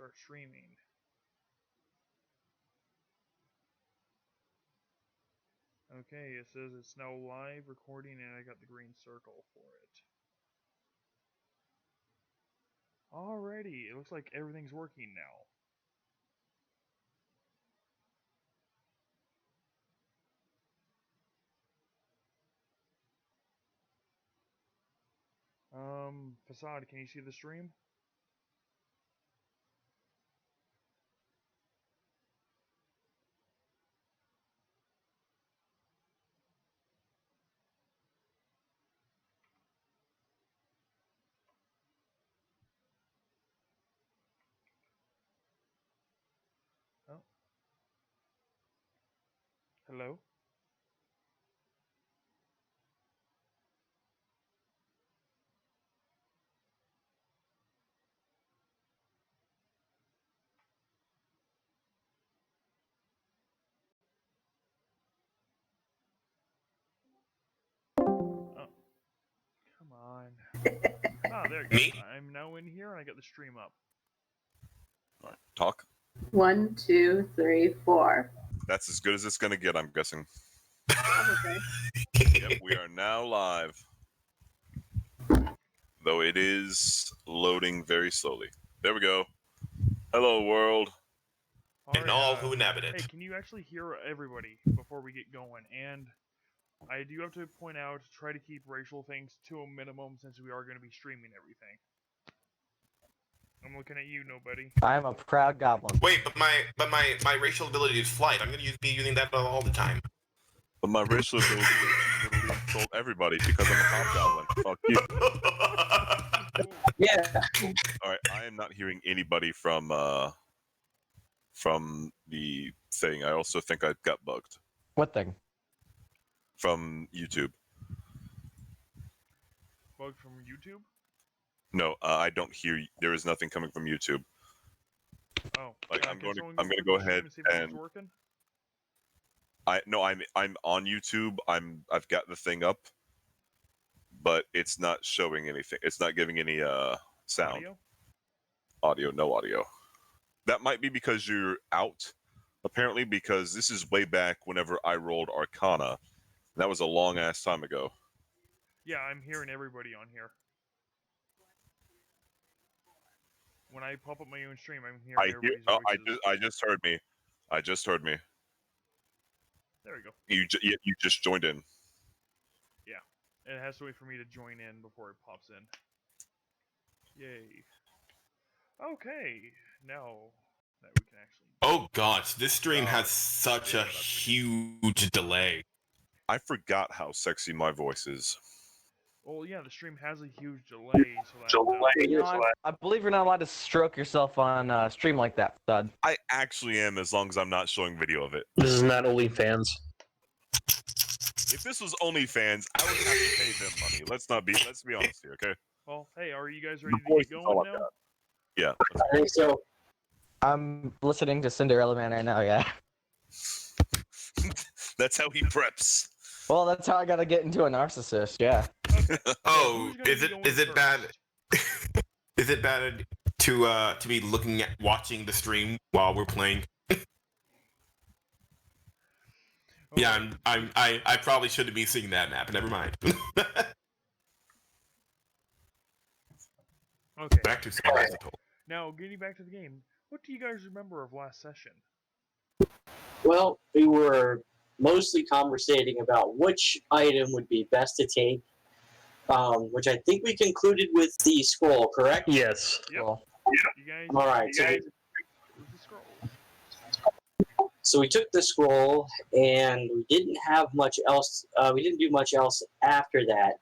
start streaming. Okay, it says it's now live recording and I got the green circle for it. Alrighty, it looks like everything's working now. Facade, can you see the stream? Oh. Hello? Oh. Come on. Ah, there you go. Me? I'm now in here and I got the stream up. Alright, talk. 1, 2, 3, 4. That's as good as it's gonna get, I'm guessing. Probably. Yep, we are now live. Though it is loading very slowly. There we go. Hello, world. And all who inhabit it. Hey, can you actually hear everybody before we get going? And I do have to point out, try to keep racial things to a minimum since we are going to be streaming everything. I'm looking at you, nobody. I'm a proud goblin. Wait, but my racial ability is flight. I'm gonna be using that all the time. But my racial ability is literally insult everybody because I'm a hobgoblin. Fuck you. Yeah. Alright, I am not hearing anybody from the thing. I also think I got bugged. What thing? From YouTube. Bugged from YouTube? No, I don't hear. There is nothing coming from YouTube. Oh, Like, I'm can going to someone go quick ahead stream see if and it's working? I'm on YouTube. I've got the thing up, but it's not showing anything. It's not giving any sound. Audio, no audio. That might be because you're out, apparently, because this is way back whenever I rolled Arcana. That was a long ass time ago. Yeah, I'm hearing everybody on here. When I pop up my own stream, I'm hearing everybody's voices. I just heard me. I just heard me. There we go. You just joined in. Yeah, it has to wait for me to join in before it pops in. Yay. Okay, now that we can actually... Oh gosh, this stream has such a huge delay. I forgot how sexy my voice is. Well, yeah, the stream has a huge delay, so that... You know, I believe you're not allowed to stroke yourself on stream like that, Thud. I actually am, as long as I'm not showing video of it. This is not OnlyFans. If this was OnlyFans, I would have to pay them money. Let's be honest here, okay? Well, hey, are you guys ready to get going now? Yeah. I think so. I'm listening to Cinderella Man right now, yeah. That's how he preps. Well, that's how I gotta get into a narcissist, yeah. Oh, is it bad? Is it bad to be watching the stream while we're playing? Yeah, I probably shouldn't be seeing that map. Never mind. Okay. Back to Soundless Atoll. Now, getting back to the game, what do you guys remember of last session? Well, we were mostly conversating about which item would be best to take, which I think we concluded with the scroll, correct? Yes. Yep. Cool. You guys... All right. Where's the scroll? So we took the scroll, and we didn't have much else. We didn't do much else after that.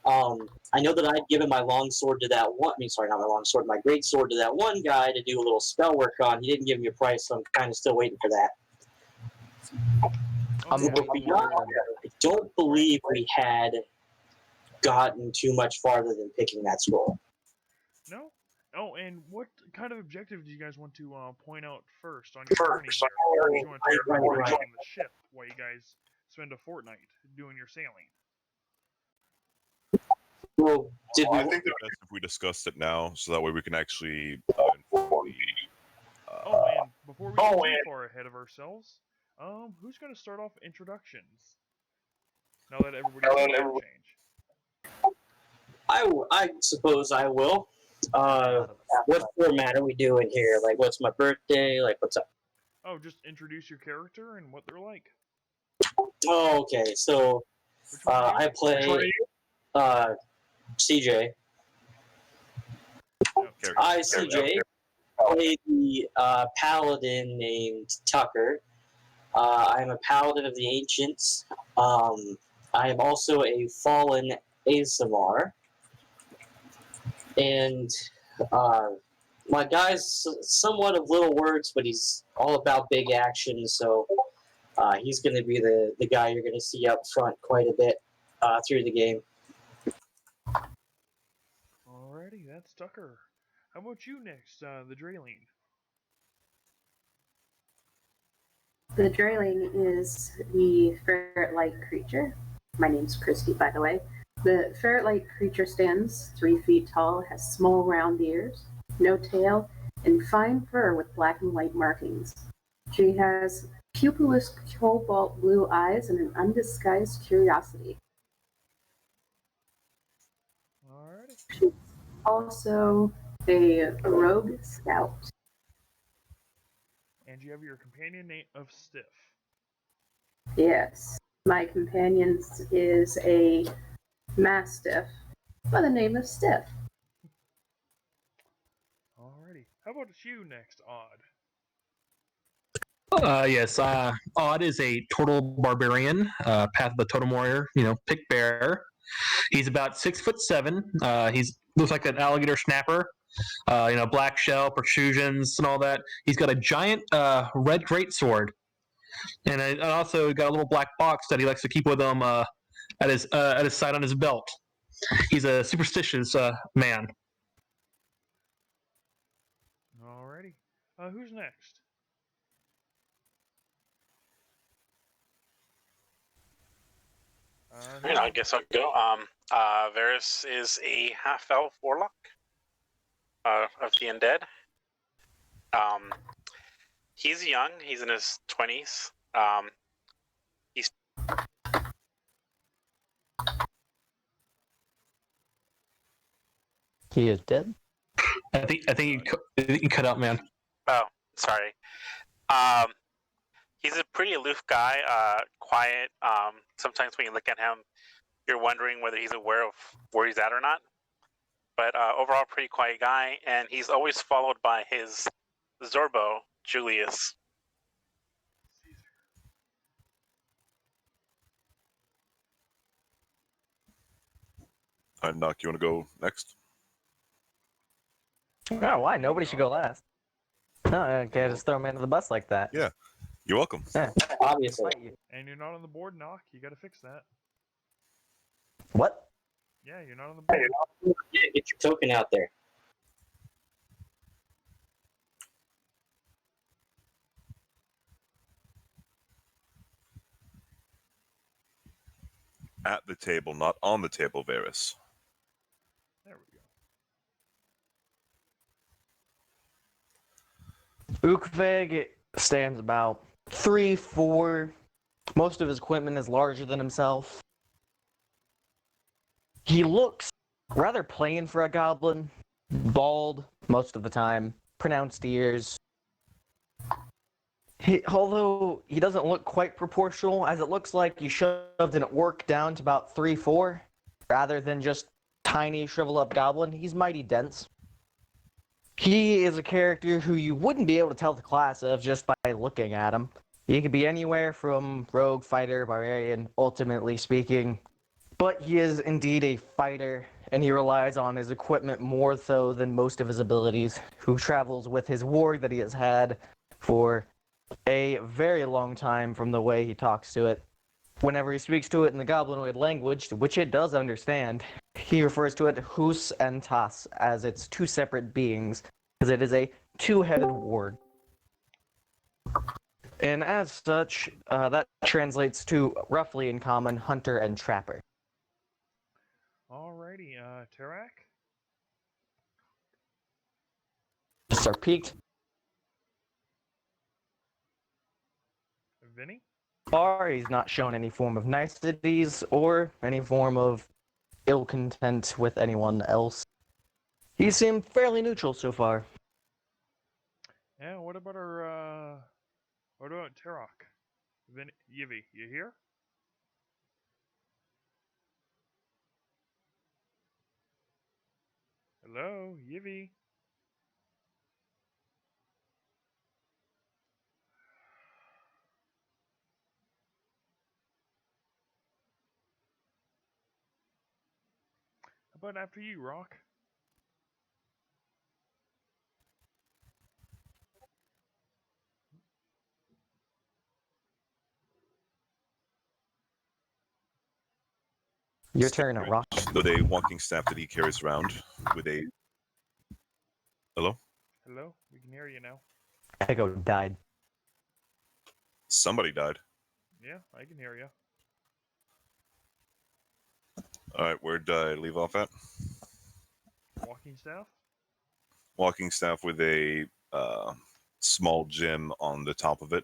I know that I'd given my long sword to that one. I mean, sorry, not my long sword, my great sword to that one guy to do a little spell work on. He didn't give me a price, so I'm kind of still waiting for that. I don't believe we had gotten too much farther than picking that scroll. No? Oh, and what kind of objective do you guys want to point out first on your journey here? Or do you want to talk about the ship while you guys spend a fortnight doing your sailing? Well, I think it's best if we discussed it now, so that way we can actually inform too far ahead of ourselves, who's going to start off introductions? Now that everybody's had a change. I suppose I will. What format are we doing here? Like, what's my birthday? Like, what's up? Oh, just introduce your character and what they're like. Oh, okay. So, Which one are you? I play CJ. Oh, I, CJ, play the paladin named Tucker. I'm a paladin of the ancients. I am also a fallen ASMR. And my guy's somewhat of little words, but he's all about big action, so he's going to be the guy you're going to see up front quite a bit through the game. Alrighty, that's Tucker. How about you next, the Draylene? The Drayling is the ferret-like creature. My name's Christy, by the way. The ferret-like creature stands 3 feet tall, has small round ears, no tail, and fine fur with black and white markings. She has pupilless cobalt blue eyes and an undisguised curiosity. Alrighty. She's also a rogue scout. And you have your companion name of Stiff. Yes, my companion is a mastiff by the name of Stiff. Alrighty. How about you next, Odd? Yes, Odd is a total barbarian, path of the totem warrior, pick bear. He's about 6'7". He's looks like an alligator snapper, black shell, protrusions, and all that. He's got a giant red greatsword, and also got a little black box that he likes to keep with him at his side on his belt. He's a superstitious man. Alrighty. Who's next? I guess I'll go. Varys is a half-elf warlock of the undead. He's young. He's in his 20s. He's He is dead. I think you cut out, man. oh, sorry. He's a pretty aloof guy, quiet. Sometimes when you look at him, you're wondering whether he's aware of where he's at or not. But overall, pretty quiet guy, and he's always followed by his Zorbo, Julius. All right, Knock, you want to go next? Oh, why? Nobody should go last. No, I can't just throw him under the bus like that. Yeah. You're welcome. Yeah. Obviously. And you're not on the board, Knock. You gotta fix that. What? Yeah, you're not on the board. Yeah, get your token out there. At the table, not on the table, Varys. There we go. Ukveg stands about 3'4". Most of his equipment is larger than himself. He looks rather plain for a goblin. Bald most of the time. Pronounced ears. Although he doesn't look quite proportional, as it looks like you shoved an orc down to about 3'4", rather than just tiny shrivel-up goblin. He's mighty dense. He is a character who you wouldn't be able to tell the class of just by looking at him. He could be anywhere from rogue, fighter, barbarian, ultimately speaking. But he is indeed a fighter, and he relies on his equipment more so than most of his abilities, who travels with his warg that he has had for a very long time from the way he talks to it. Whenever he speaks to it in the goblinoid language, which it does understand, he refers to it hus and tas as its two separate beings, because it is a two-headed warg. And as such, that translates to roughly in common hunter and trapper. Alrighty, Tarak? Are peaked. Vinny? Far, he's not shown any form of niceties or any form of ill content with anyone else. He seemed fairly neutral so far. Yeah, what about our, what about Tarok? Vinny, Yivy, you here? Hello, Yivy? How about after you, Rock? Your turn, Rock. With a walking staff that he carries around, with a... Hello? Hello? We can hear you now. Echo died. Somebody died. Yeah, I can hear you. Alright, where'd I leave off at? Walking staff? Walking staff with a small gem on the top of it,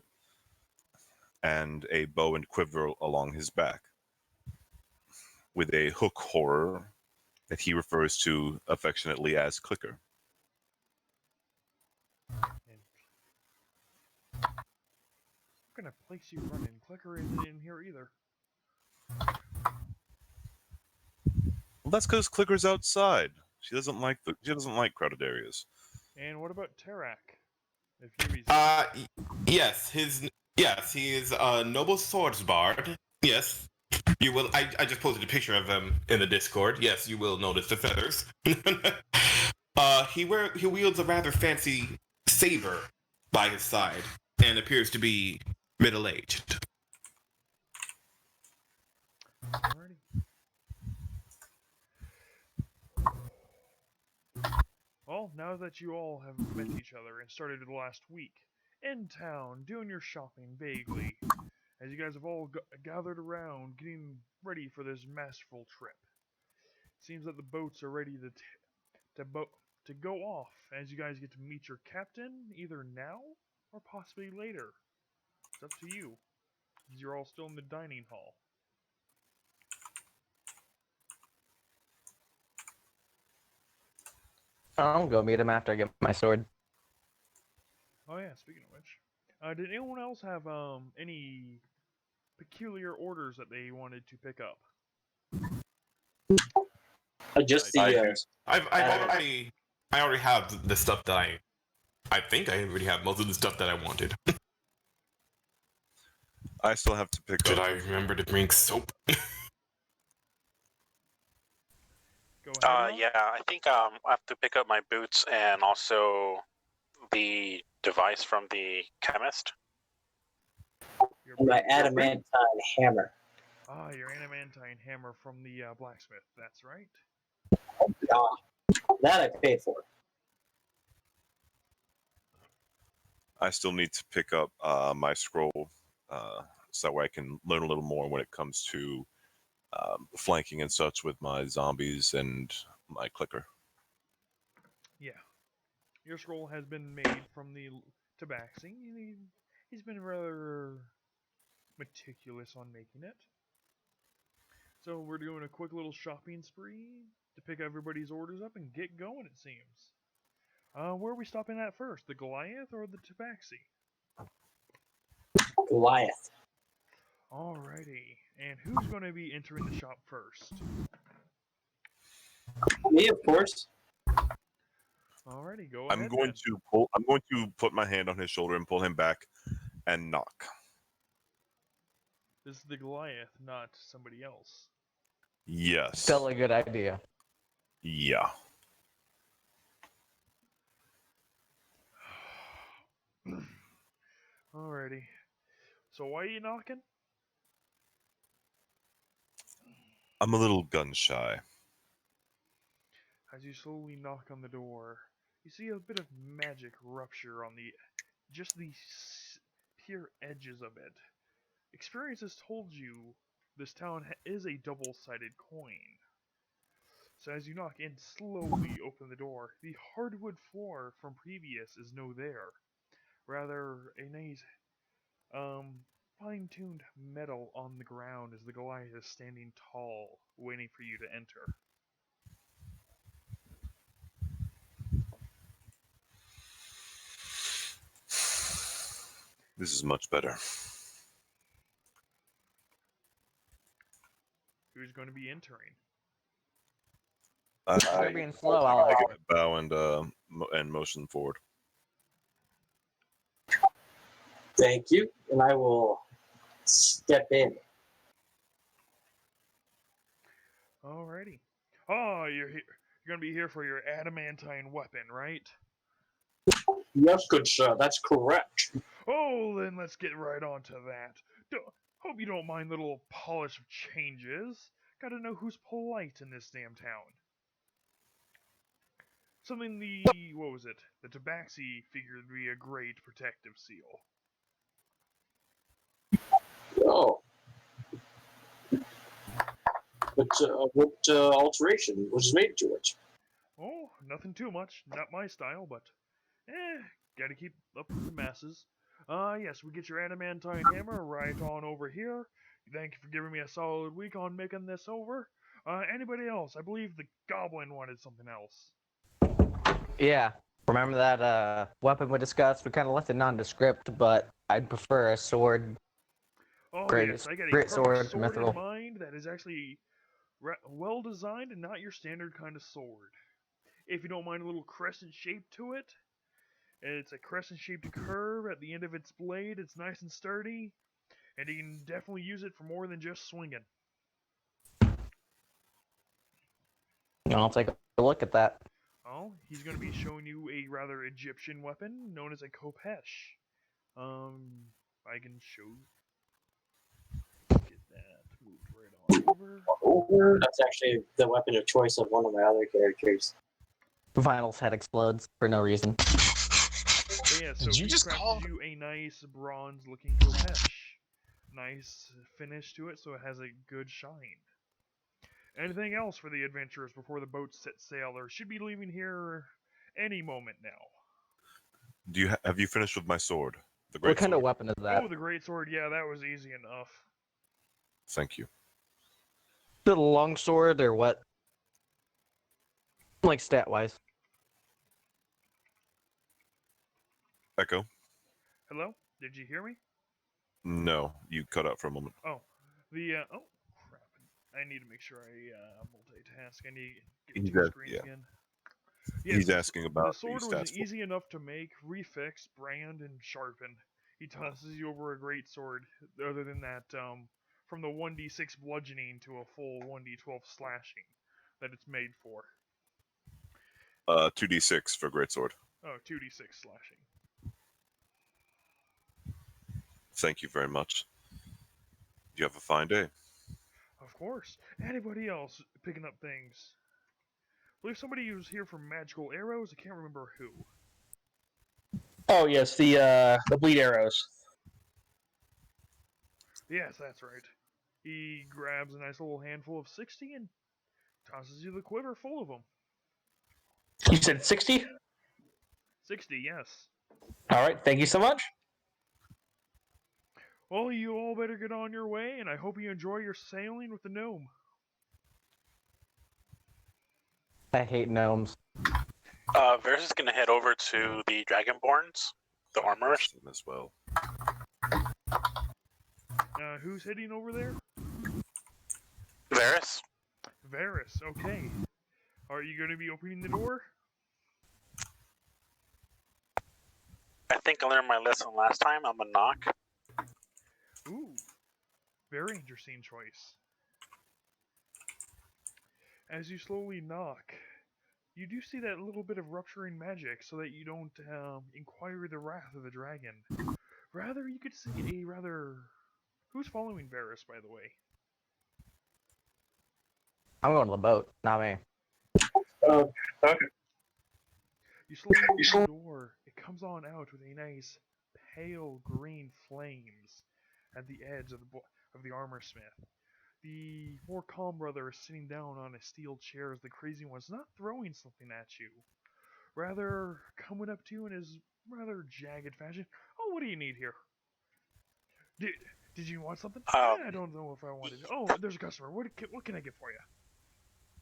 and a bow and quiver along his back, with a hook horror that he refers to affectionately as Clicker. And what kind of place you running? Clicker isn't in here either. Well, that's because Clicker's outside. She doesn't like crowded areas. And what about Tarak? If Yuvi's Yes, he is a noble swords bard. Yes, you will. I just posted a picture of him in the Discord. Yes, you will notice the feathers. He wields a rather fancy saber by his side and appears to be middle-aged. Alrighty. Well, now that you all have met each other and started the last week in town doing your shopping vaguely, as you guys have all gathered around getting ready for this masterful trip, it seems that the boats are ready to go off as you guys get to meet your captain either now or possibly later. It's up to you, as you're all still in the dining hall. I'll go meet him after I get my sword. Oh yeah, speaking of which, did anyone else have any peculiar orders that they wanted to pick up? Just the. I already have the stuff that I think I already have most of the stuff that I wanted. I still have to pick Did up. I remember to bring soap? Go ahead. Yeah, I think I have to pick up my boots and also the device from the chemist. My adamantine hammer. Ah, your adamantine hammer from the blacksmith. That's right. That I paid for. I still need to pick up my scroll, so that way I can learn a little more when it comes to flanking and such with my zombies and my clicker. Yeah. Your scroll has been made from the tabaxi. He's been rather meticulous on making it. So we're doing a quick little shopping spree to pick everybody's orders up and get going, it seems. Where are we stopping at first? The Goliath or the tabaxi? Goliath. Alrighty. And who's going to be entering the shop first? Me, of course. Alrighty, go I'm ahead. going to put my hand on his shoulder and pull him back and knock. This is the Goliath, not somebody else. Yes. Still a good idea. Yeah. Alrighty. So why are you knocking? I'm a little gun shy. As you slowly knock on the door, you see a bit of magic rupture on just the pure edges of it. Experience has told you this town is a double-sided coin. So as you knock and slowly open the door, the hardwood floor from previous is no there. Rather, a nice, fine-tuned metal on the ground as the Goliath is standing tall, waiting for you to enter. This is much better. Who's going to be entering? They're being slow, Alex. I bow and motion forward. Thank you, and I will step in. Alrighty. Oh, you're here. You're going to be here for your adamantine weapon, right? Yes, good sir, that's correct. Oh, then let's get right on to that. Hope you don't mind the little polish of changes. Gotta know who's polite in this damn town. Something what was it? The Tabaxi figured would be a great protective seal. Oh. But what alteration was made to it? Oh, nothing too much. Not my style, but gotta keep up with the masses. Yes, we get your adamantine hammer right on over here. Thank you for giving me a solid week on making this over. Anybody else? I believe the goblin wanted something else. Yeah. Remember that weapon we discussed? We kind of left it nondescript, but I'd prefer a sword. Oh Great- yes, I got a great perfect sword, mithril. in mind that is actually well designed and not your standard kind of sword. If you don't mind a little crescent shape to it, it's a crescent shaped curve at the end of its blade. It's nice and sturdy, and you can definitely use it for more than just swinging. I'll take a look at that. Oh, he's going to be showing you a rather Egyptian weapon known as a kopesh. I can show. Get that moved right on over. That's actually the weapon of choice of one of my other characters. Vinyl's head explodes for no reason. But yeah, so Did you he just crafted call- you a nice bronze-looking kopesh. Nice finish to it, so it has a good shine. Anything else for the adventurers before the boats set sail, or should be leaving here any moment now? Have you finished with my sword? The What kind sword. of weapon is that? Oh, the great sword. Yeah, that was easy enough. Thank you. Is it a long sword or what? Like stat wise. Echo? Hello? Did you hear me? No, you cut out for a moment. Oh, oh crap! I need to make sure I multitask. I need to get He's two at- screens yeah. again. He's the asking about the the sword stats was for- easy enough to make, refix, brand, and sharpen. He tosses you over a great sword. Other than that, from the 1d6 bludgeoning to a full 1d12 slashing that it's made for. 2d6 for greatsword. Oh, 2d6 slashing. Thank you very much. You have a fine day. Of course. Anybody else picking up things? I believe somebody was here for magical arrows. I can't remember who. Oh yes, the bleed arrows. Yes, that's right. He grabs a nice little handful of 60 and tosses you the quiver full of them. You said 60? 60, yes. All right, thank you so much. Well, you all better get on your way, and I hope you enjoy your sailing with the gnome. I hate gnomes. Varys is going to head over to the Dragonborns, the armorers. Them as well. Who's heading over there? Varys? Varys, okay. Are you going to be opening the door? I think I learned my lesson last time. I'm going to knock. Ooh, very interesting choice. As you slowly knock, you do see that little bit of rupturing magic so that you don't inquire the wrath of the dragon. Rather, you could see a rather... Who's following Varys, by the way? I'm going to the boat, not me. You slowly open the door. It comes on out with a nice pale green flames at the edge of the armor smith. The more calm brother is sitting down on a steel chair as the crazy one's not throwing something at you. Rather, coming up to you in his rather jagged fashion. Oh, what do you need here? Did you want something? Um, I don't know if I wanted. Oh, there's a customer. What can I get for you?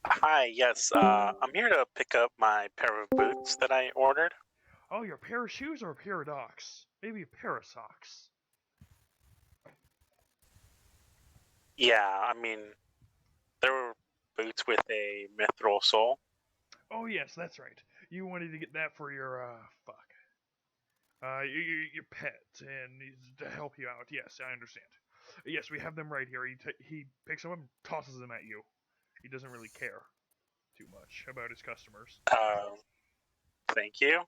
Hi, yes. I'm here to pick up my pair of boots that I ordered. Oh, your pair of shoes or a pair of socks? Maybe a pair of socks. Yeah, I mean, they were boots with a mithril sole. Oh yes, that's right. You wanted to get that for your your pet and to help you out. Yes, I understand. Yes, we have them right here. He picks them up and tosses them at you. He doesn't really care too much about his customers. Thank you.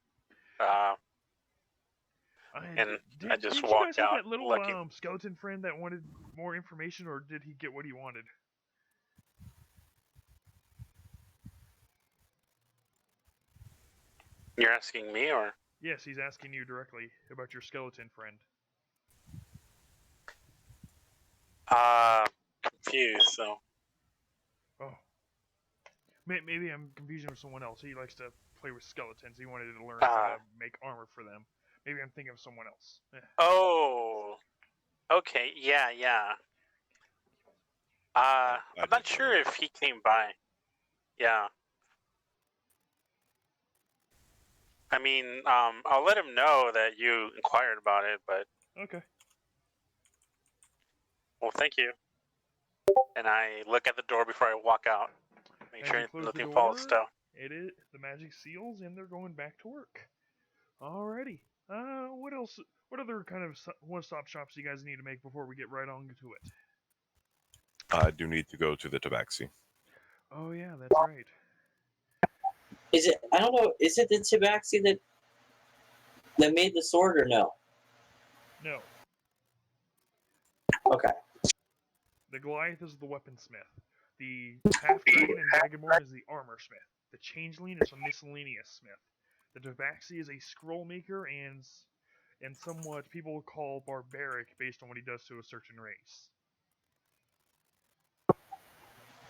And I just did you walked guys have out that little looking. skeleton friend that wanted more information, or did he get what he wanted? You're asking me, or? Yes, he's asking you directly about your skeleton friend. Confused, so. Oh. Maybe I'm confusing with someone else. He likes to play with skeletons. He wanted to learn how to make armor for them. Maybe I'm thinking of someone else. Oh. Okay, yeah. I'm not sure if he came by. Yeah. I mean, I'll let him know that you inquired about it, but. Okay. Well, thank you. And I look at the door before I walk out. Make sure nothing falls down. It is the magic seals, and they're going back to work. Alrighty. What else? What other kind of one-stop shops do you guys need to make before we get right on to it? I do need to go to the tabaxi. Oh yeah, that's right. Is it? I don't know. Is it the tabaxi that made the sword or no? No. Okay. The Goliath is the weaponsmith. The half-dragon and dragonborn is the armor smith. The changeling is a miscellaneous smith. The tabaxi is a scroll maker and somewhat people call barbaric based on what he does to a certain race.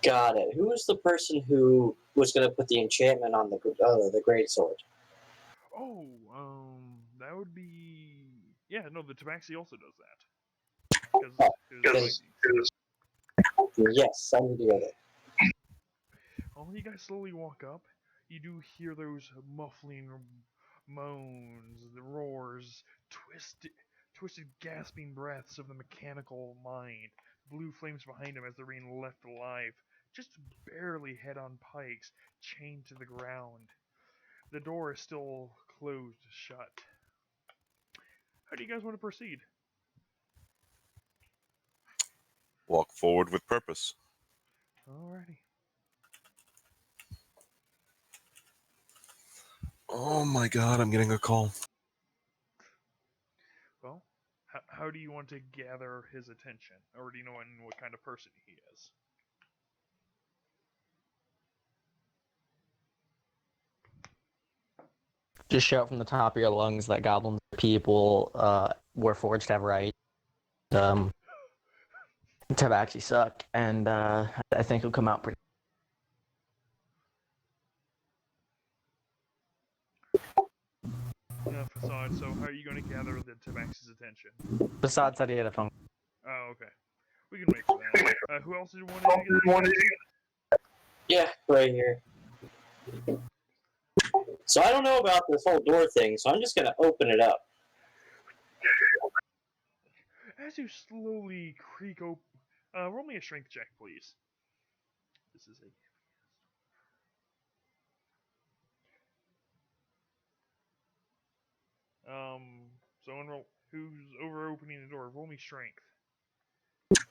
Got it. Who was the person who was going to put the enchantment on the great sword? Oh, that would be no. The tabaxi also does that. Yes, I need to go there. You guys slowly walk up. You do hear those muffling moans, the roars, twisted gasping breaths of the mechanical mind. Blue flames behind him as they're being left alive, just barely head on pikes, chained to the ground. The door is still closed shut. How do you guys want to proceed? Walk forward with purpose. Alrighty. Oh my god, I'm getting a call. Well, how do you want to gather his attention? Already knowing what kind of person he is. Just shout from the top of your lungs that goblins are people were forged to have right. Tabaxi suck, and I think he'll come out pretty. Facade, so how are you going to gather the tabaxi's attention? Facade said he had a phone. Oh, okay. We can wait for that. Who else did you want to get the tabaxi? Yeah, right here. So I don't know about this whole door thing, so I'm just going to open it up. As you slowly creak open... roll me a strength check, please. This is a... someone roll... Who's over opening the door? Roll me strength.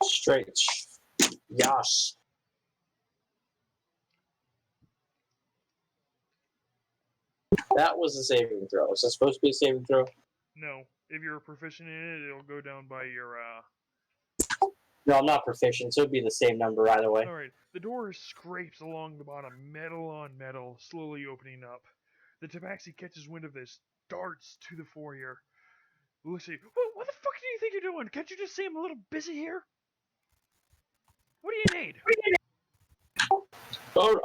Straight. Yosh. That was a saving throw. Is that supposed to be a saving throw? No. If you're proficient in it, it'll go down by your, No, I'm not proficient, so it'd be the same number either way. Alright. The door scrapes along the bottom, metal on metal, slowly opening up. The tabaxi catches wind of this, darts to the foyer. Looks at you. What the fuck do you think you're doing? Can't you just say I'm a little busy here? What do you need? Oh,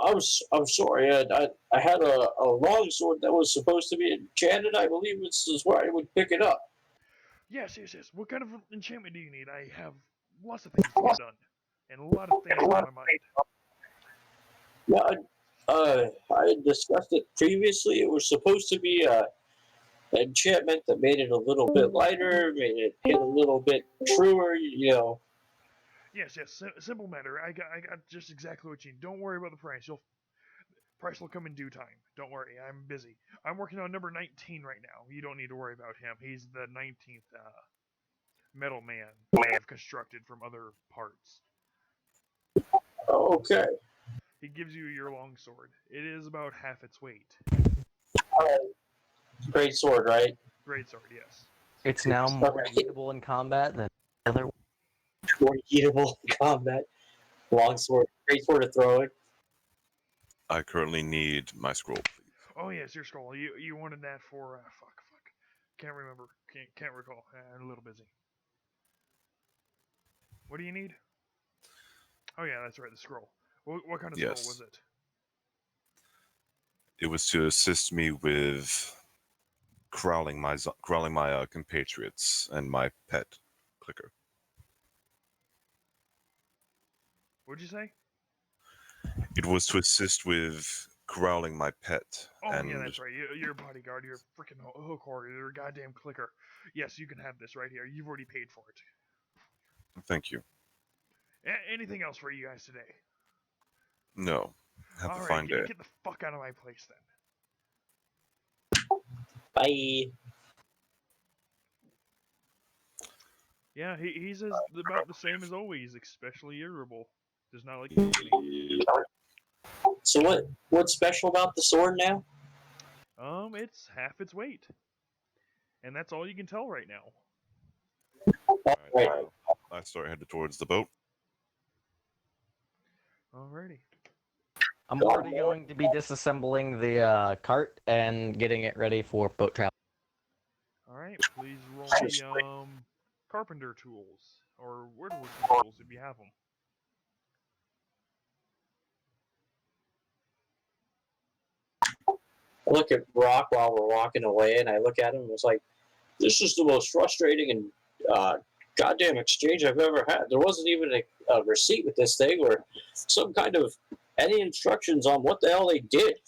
I'm sorry. I had a long sword that was supposed to be enchanted. I believe this is where I would pick it up. Yes. What kind of enchantment do you need? I have lots of things to get done, and a lot of things on my mind. Yeah, I had discussed it previously. It was supposed to be an enchantment that made it a little bit lighter, made it hit a little bit truer. Yes. Simple matter. I got just exactly what you need. Don't worry about the price. Price will come in due time. Don't worry. I'm busy. I'm working on number 19 right now. You don't need to worry about him. He's the 19th metal man that I've constructed from other parts. Okay. He gives you your longsword. It is about half its weight. Great sword, right? Great sword, yes. It's now more Okay. usable in combat than the other. More eatable in combat. Long sword. Great sword to throw it. I currently need my scroll, please. Oh yes, your scroll. You wanted that for fuck. Can't remember. Can't recall. I'm a little busy. What do you need? Oh yeah, that's right. The scroll. What kind of scroll Yes. was it? It was to assist me with corralling my compatriots and my pet clicker. What'd you say? It was to assist with corralling my pet. Oh and yeah, that's right. You're a bodyguard. You're a freaking hook horror. You're a goddamn clicker. Yes, you can have this right here. You've already paid for it. Thank you. Anything else for you guys today? No. Have a All right, fine day. get the fuck out of my place then. Bye. Yeah, he's about the same as always, especially irritable. Does not like company. So what's special about the sword now? It's half its weight, and that's all you can tell right now. Alright, Right. so I start headed towards the boat. Alrighty. I'm already going to be disassembling the cart and getting it ready for boat travel. All right, please roll me carpenter tools or woodworking tools if you have them. I look at Brock while we're walking away, and I look at him and it's like, this is the most frustrating and goddamn exchange I've ever had. There wasn't even a receipt with this thing or some kind of any instructions on what the hell they did.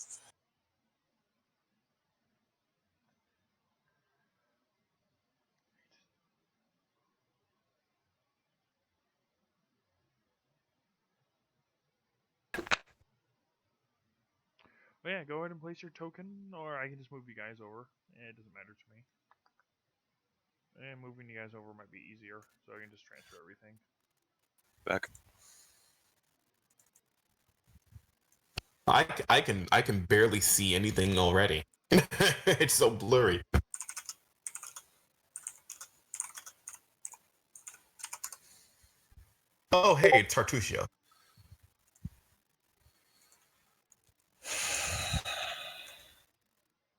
But yeah, go ahead and place your token, or I can just move you guys over. It doesn't matter to me. And moving you guys over might be easier, so I can just transfer everything. Back. I can barely see anything already. It's so blurry. Oh, hey, Tartusio.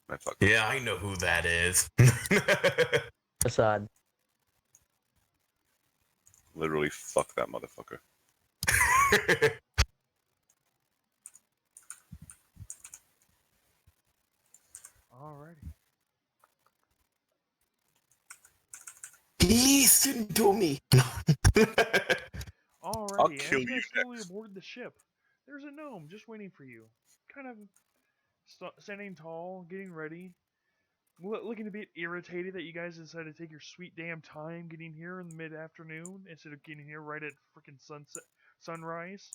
I fuck. Yeah, I know who that is. Assad. Literally fuck that motherfucker. Alrighty. Listen to me. Alrighty, kill as you you guys slowly aboard the ship, there's a gnome just waiting for you. Kind of standing tall, getting ready. Looking a bit irritated that you guys decided to take your sweet damn time getting here in the mid-afternoon instead of getting here right at freaking sunrise.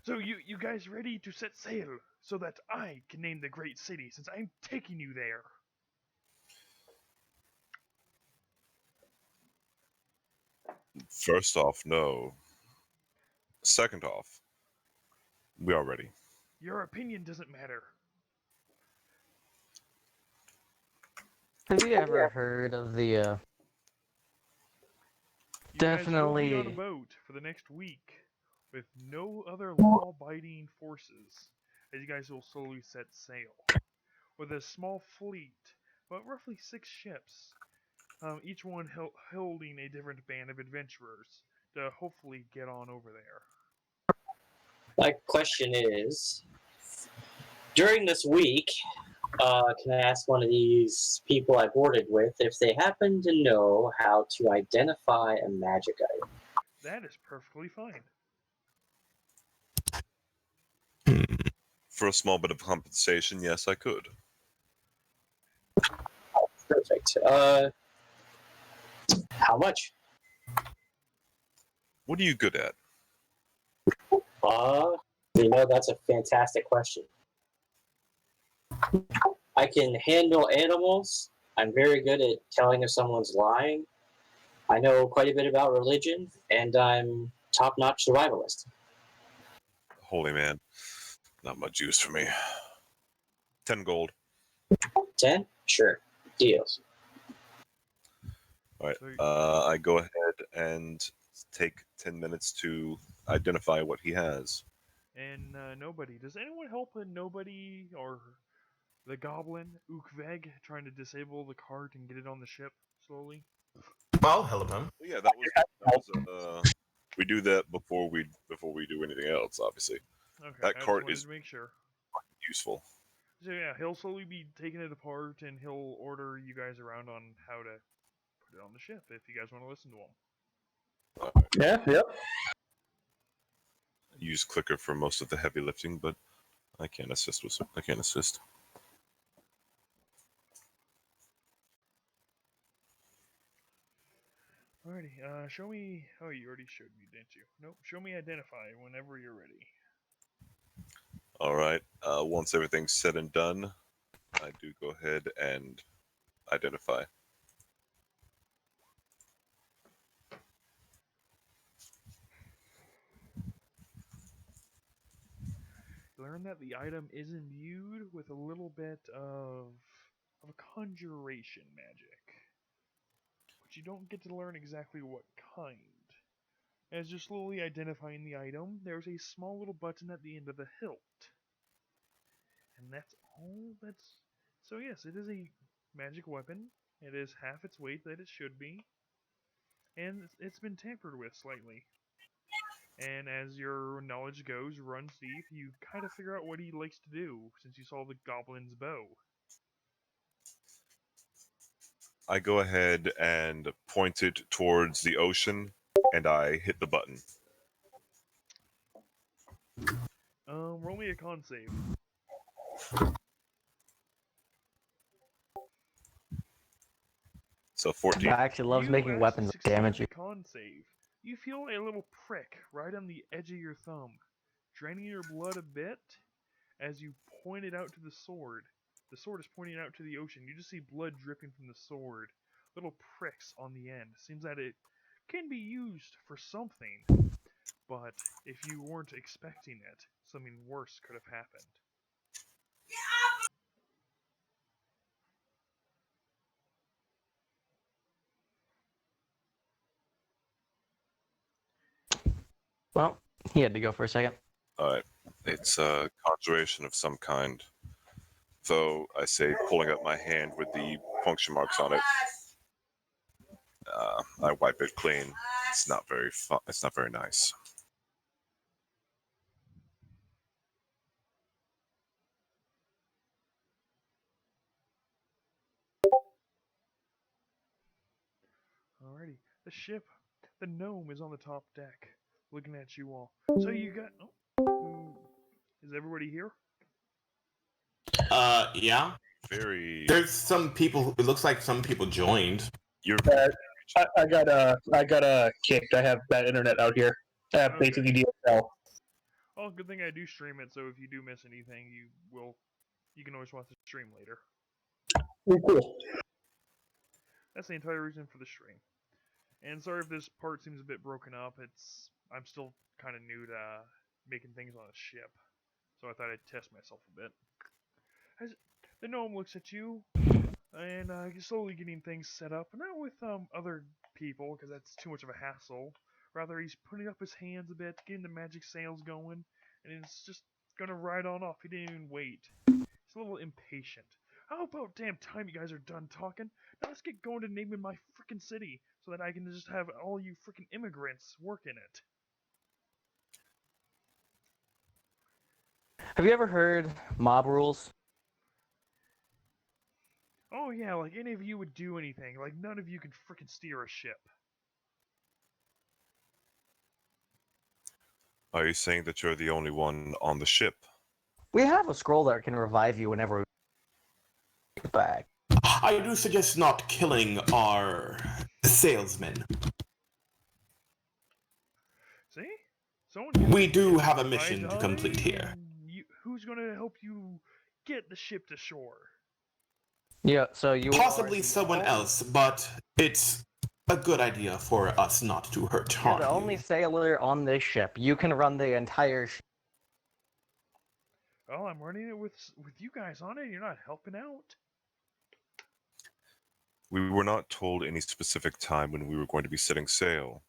So you guys ready to set sail so that I can name the great city since I'm taking you there? First off, no. Second off, we are ready. Your opinion doesn't matter. Have you ever heard of the You guys will be on a definitely boat for the next week with no other law-abiding forces as you guys will slowly set sail. With a small fleet, but roughly 6 ships, each one holding a different band of adventurers to hopefully get on over there. My question is, during this week, can I ask one of these people I boarded with if they happen to know how to identify a magic item? That is perfectly fine. For a small bit of compensation, yes, I could. Perfect. How much? What are you good at? That's a fantastic question. I can handle animals. I'm very good at telling if someone's lying. I know quite a bit about religion, and I'm top-notch survivalist. Holy man. Not much use for me. 10 gold. 10? Sure. Deals. All right. So- I go ahead and take 10 minutes to identify what he has. And nobody. Does anyone help a nobody or the goblin Ukveg trying to disable the cart and get it on the ship slowly? I'll help him. Well, yeah, that was we do that before we do anything else. Obviously, Okay, that I cart just wanted is to make sure. useful. So yeah, he'll slowly be taking it apart, and he'll order you guys around on how to put it on the ship if you guys want to listen to him. Yeah, yep. Use clicker for most of the heavy lifting, but I can't assist with. I can't assist. Alrighty, show me. Oh, you already showed me, didn't you? Nope. Show me identify whenever you're ready. All right. Once everything's said and done, I do go ahead and identify. Learn that the item is imbued with a little bit of a conjuration magic, but you don't get to learn exactly what kind. As you're slowly identifying the item, there's a small little button at the end of the hilt. And that's all that's... So yes, it is a magic weapon. It is half its weight that it should be. And it's been tampered with slightly. And as your knowledge goes, runs deep, you kind of figure out what he likes to do, since you saw the goblin's bow. I go ahead and point it towards the ocean, and I hit the button. Roll me a con save. So 14. I actually loves You making actually weapons succeed damage the you. con save. You feel a little prick right on the edge of your thumb, draining your blood a bit as you point it out to the sword. The sword is pointing out to the ocean. You just see blood dripping from the sword. Little pricks on the end. Seems that it can be used for something, but if you weren't expecting it, something worse could have happened. Well, he had to go for a second. All right. It's a conjuration of some kind. Though I say pulling up my hand with the puncture marks on it. I wipe it clean. It's not very fun. It's not very nice. Alrighty. The ship, the gnome is on the top deck, looking at you all. So you got... is everybody here? Yeah. Very. There's some people. It looks like some people joined. You're. I got kicked. I have bad internet out here. I have Okay. basically DSL. Oh, good thing I do stream it, so if you do miss anything, you can always watch the stream later. Oh, cool. That's the entire reason for the stream. And sorry if this part seems a bit broken up. I'm still kind of new to making things on a ship, so I thought I'd test myself a bit. As the gnome looks at you, and slowly getting things set up, not with other people, because that's too much of a hassle. Rather, he's putting up his hands a bit, getting the magic sails going, and it's just gonna ride on off. He didn't even wait. He's a little impatient. How about damn time you guys are done talking? Now let's get going to naming my frickin' city, so that I can just have all you frickin' immigrants work in it. Have you ever heard mob rules? Oh yeah, like any of you would do anything. Like none of you could frickin' steer a ship. Are you saying that you're the only one on the ship? We have a scroll that can revive you whenever we get back. I do suggest not killing our salesman. See? Someone's gonna We get do killed. have a If I mission to complete die, here. then who's gonna help you get the ship to shore? Yeah, so you Possibly are the someone only- else, but it's a good idea for us not to hurt You're harm the only you. sailor on this ship. You can run the entire ship. Well, I'm running it with you guys on it. You're not helping out. We were not told any specific time when we were going to be setting sail.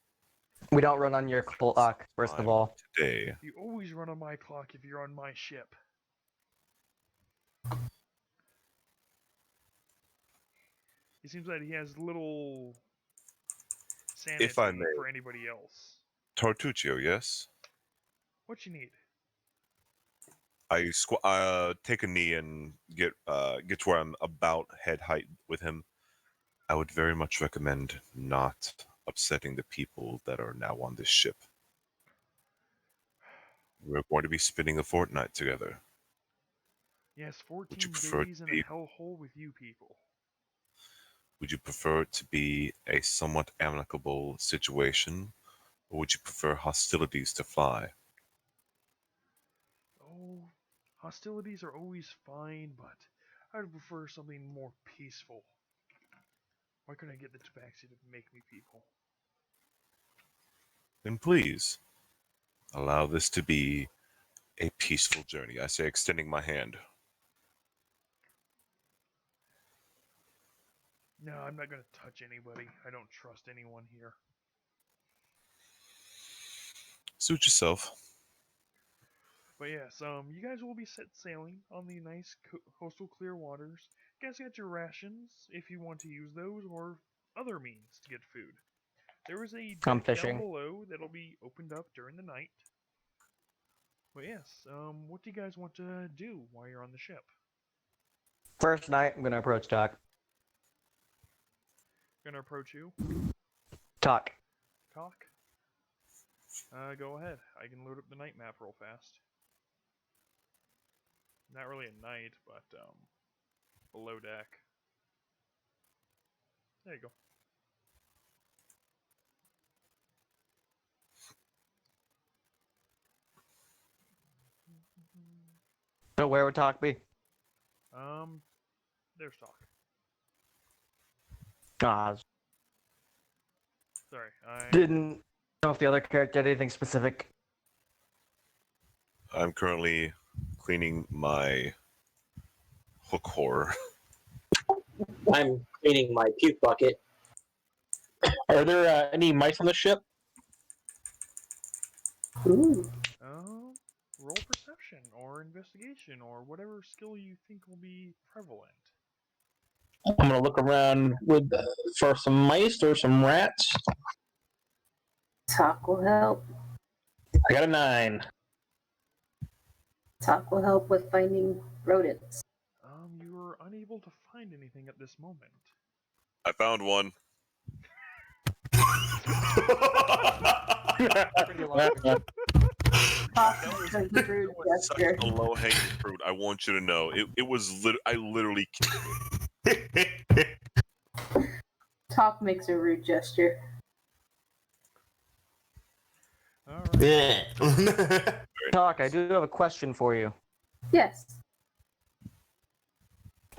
We don't run on your clock, first of Time all. today. You always run on my clock if you're on my ship. He seems like he has little sanity If I may. for anybody else. Tartuccio, yes? What you need? I take a knee and get to where I'm about head height with him. I would very much recommend not upsetting the people that are now on this ship. We're going to be spending a fortnight together. Yes, Would you 14 prefer days to in be- a hellhole with you people. Would you prefer it to be a somewhat amicable situation, or would you prefer hostilities to fly? Oh, hostilities are always fine, but I'd prefer something more peaceful. Why couldn't I get the Tabaxi to make me people? Then please, allow this to be a peaceful journey. I say, extending my hand. No, I'm not gonna touch anybody. I don't trust anyone here. Suit yourself. But yes, you guys will be set sailing on the nice coastal clear waters. You guys got your rations if you want to use those, or other means to get food. There is a deck I'm down fishing. below that'll be opened up during the night. But yes, what do you guys want to do while you're on the ship? First night, I'm gonna approach Talk. Gonna approach you, Talk. Cock. Go ahead. I can load up the night map real fast. Not really a night, but below deck. There you go. So where would Talk be? There's Talk. Ah, Sorry, I didn't know if the other character had anything specific. I'm currently cleaning my hook horror. I'm cleaning my puke bucket. Are there any mice on the ship? Ooh. roll perception or investigation or whatever skill you think will be prevalent. I'm gonna look around for some mice or some rats. Talk will help. I got a 9. Talk will help with finding rodents. You are unable to find anything at this moment. I found one. Pretty long. Talk That was- does a rude That was such gesture. a low hanging fruit. I want you to know. It was I literally Talk makes a rude gesture. Alright. Yeah. Talk, I do have a question for you. Yes.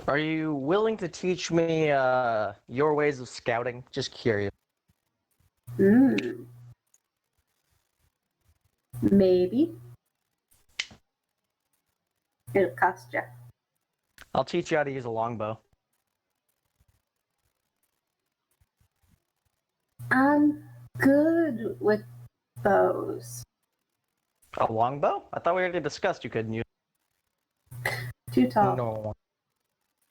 Are you willing to teach me your ways of scouting? Just curious. Maybe. It'll cost you. I'll teach you how to use a longbow. I'm good with bows. A longbow? I thought we already discussed you couldn't use. Too tall. No.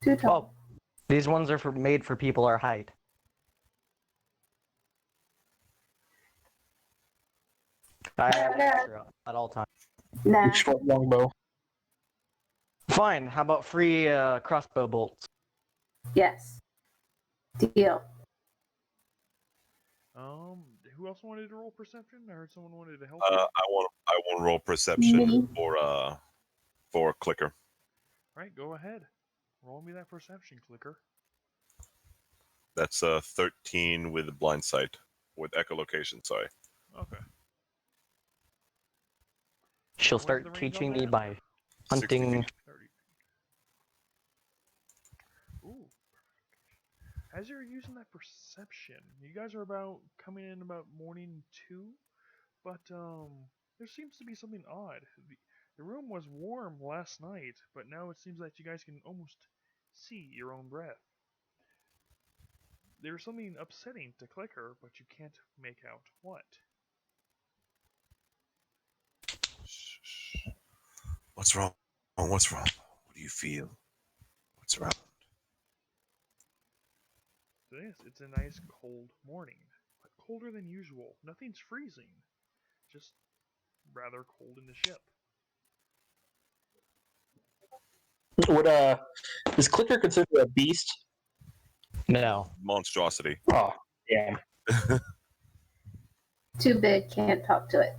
Too tall. Oh, these ones are made for people our height. I have an extra at all times. Nah. Short longbow. Fine. How about free crossbow bolts? Yes. Deal. Who else wanted to roll perception? I heard someone wanted to help. I you. want to roll perception Me. for clicker. Right, go ahead. Roll me that perception, clicker. That's 13 with blind sight with echolocation. Sorry. Okay. She'll What is the start range teaching on me that? by 60 hunting. feet. 30 feet. Ooh. As you're using that perception, you guys are about coming in about morning 2, but there seems to be something odd. The room was warm last night, but now it seems that you guys can almost see your own breath. There's something upsetting to Clicker, but you can't make out what. Shh. What's wrong? What's wrong? What do you feel? What's wrong? So yes, it's a nice cold morning, but colder than usual. Nothing's freezing, just rather cold in the ship. Would is Clicker considered a beast? No. Monstrosity. Oh, yeah. Too big, can't talk to it.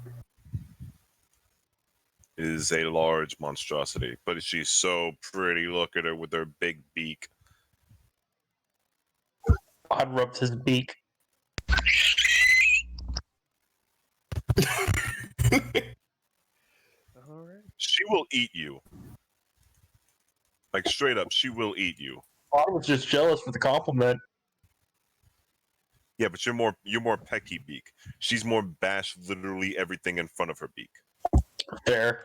Is a large monstrosity, but she's so pretty. Look at her with her big beak. Odd rubs his beak. Alright. She will eat you. Like straight up, she will eat you. Odd was just jealous for the compliment. Yeah, but you're more pecky beak. She's more bash literally everything in front of her beak. Fair.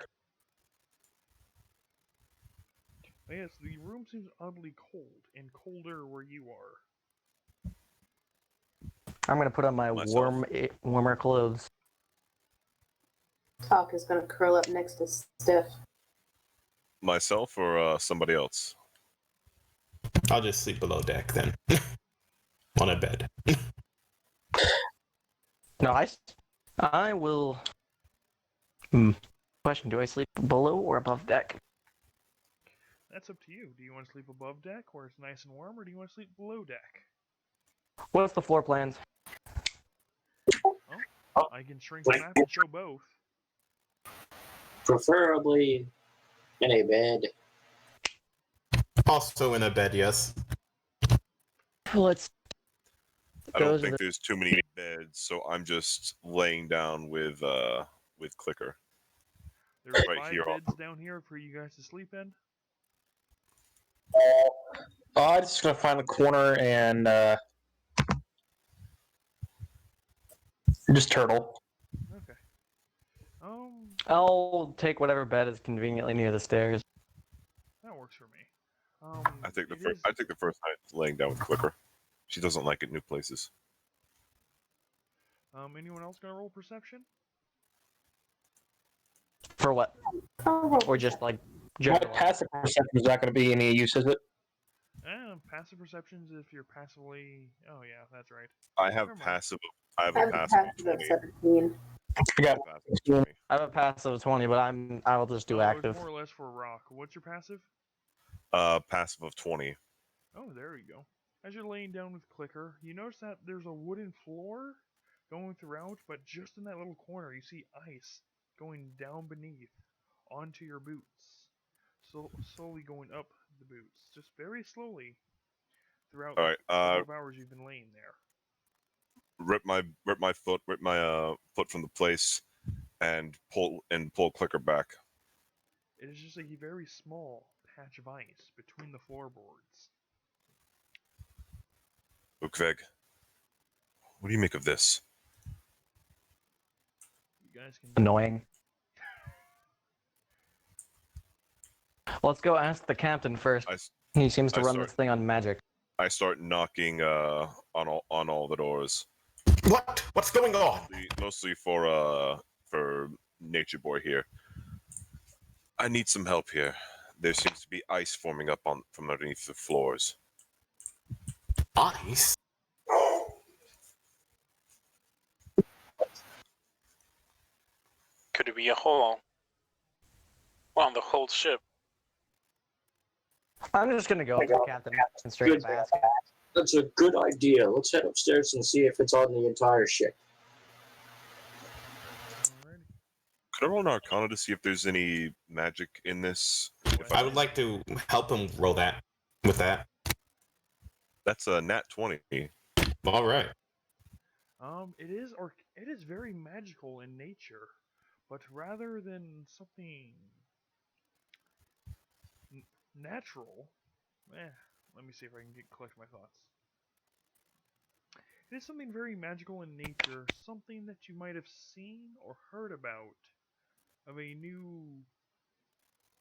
Yes, the room seems oddly cold, and colder where you are. I'm gonna put on my Myself. warmer clothes. Talk is going to curl up next to Stiff. Myself or somebody else? I'll just sleep below deck then. On a bed. No, I will. Question: do I sleep below or above deck? That's up to you. Do you want to sleep above deck where it's nice and warm, or do you want to sleep below deck? What's the floor plans? Well, I can shrink the map and show both. Preferably in a bed. Also in a bed, yes. Let's. I don't Those are think the- there's too many beds, so I'm just laying down with Clicker. There's Right 5 here on- beds down here for you guys to sleep in. I'm just gonna find the corner and just turtle. Okay. I'll take whatever bed is conveniently near the stairs. That works for me. I think it is- I think the first night laying down with Clicker. She doesn't like it new places. Anyone else gonna roll perception? For what? Oh, Or just like My general? passive perception is not going to be any use, is it? Passive perceptions if you're passively. Oh yeah, that's right. I have Never mind. passive. I have I a have a passive of passive of 20. 17. I got Passive of 20. I have a passive of 20, but I will just do It was active. more or less for rock. What's your passive? Passive of 20. Oh, there you go. As you're laying down with Clicker, you notice that there's a wooden floor going throughout, but just in that little corner, you see ice going down beneath onto your boots. So slowly going up the boots, just very slowly throughout All right. the 12 hours you've been laying there. Rip my foot from the place, and pull Clicker back. It is just a very small patch of ice between the floorboards. Ukveg, what do you make of this? You guys can Annoying. Let's go ask the captain first. He seems to I run start- this thing on magic. I start knocking on all the doors. What? What's going on? Mostly for Nature Boy here. I need some help here. There seems to be ice forming up from underneath the floors. Ice? Could it be a hole on the whole ship? I'm just gonna go up to the captain and straight Good. up ask him. That's a good idea. Let's head upstairs and see if it's on the entire ship. Alrighty. Could I roll an Arcana to see if there's any magic in this? If I would like to help him roll that with that. That's a nat 20. All right. It is very magical in nature, but rather than something natural, let me see if I can collect my thoughts. It is something very magical in nature, something that you might have seen or heard about of a new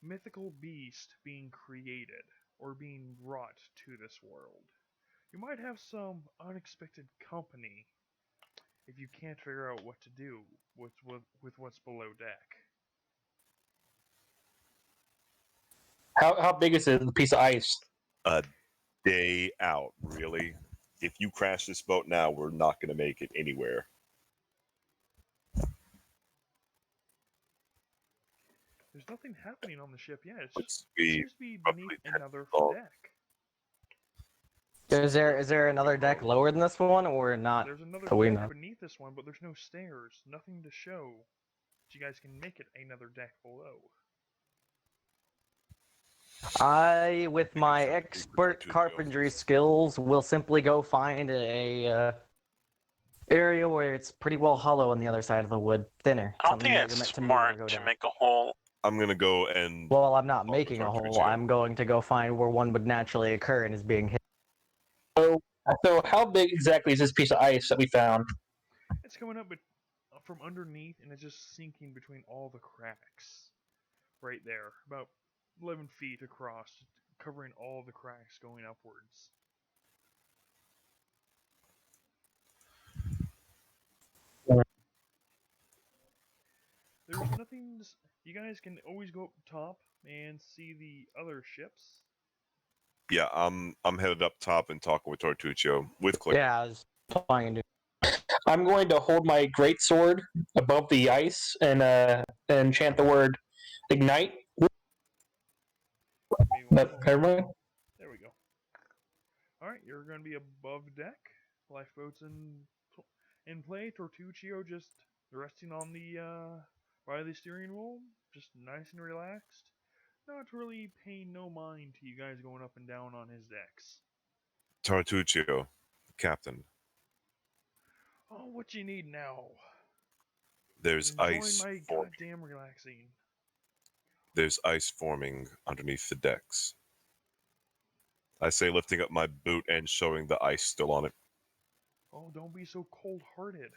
mythical beast being created or being brought to this world. You might have some unexpected company if you can't figure out what to do with what's below deck. How big is it? The piece of ice? A day out, really. If you crash this boat now, we're not going to make it anywhere. There's nothing happening on the ship yet. It seems to be roughly beneath 10 another tall. deck. Is there another deck lower than this one, or not? There's another that we deck know. beneath this one, but there's no stairs, nothing to show that you guys can make it another deck below. I, with my something expert to do. carpentry skills, will simply go find a area where it's pretty well hollow on the other side of the wood, thinner. I don't something think that it's you're meant to move or smart go to down. make a hole. I'm going to go and... Well, I'm not Oh, making a sorry, hole. Joe. I'm going to go find where one would naturally occur and is being hit. So how big exactly is this piece of ice that we found? It's coming up from underneath, and it's just sinking between all the cracks. Right there, about 11 feet across, covering all the cracks going upwards. There's nothing. You guys can always go up top and see the other ships. Yeah, I'm headed up top and talking with Tortuccio with Click. Yeah, I was planning to. I'm going to hold my great sword above the ice and chant the word ignite. Everyone? There we go. Alright, you're going to be above deck. Lifeboats in play. Tortuccio just resting on the by the steering wheel, just nice and relaxed. Not really paying no mind to you guys going up and down on his decks. Tortuccio, captain. Oh, what you need now? There's Enjoying ice my forming. goddamn relaxing. There's ice forming underneath the decks. I say, lifting up my boot and showing the ice still on it. Oh, don't be so cold-hearted.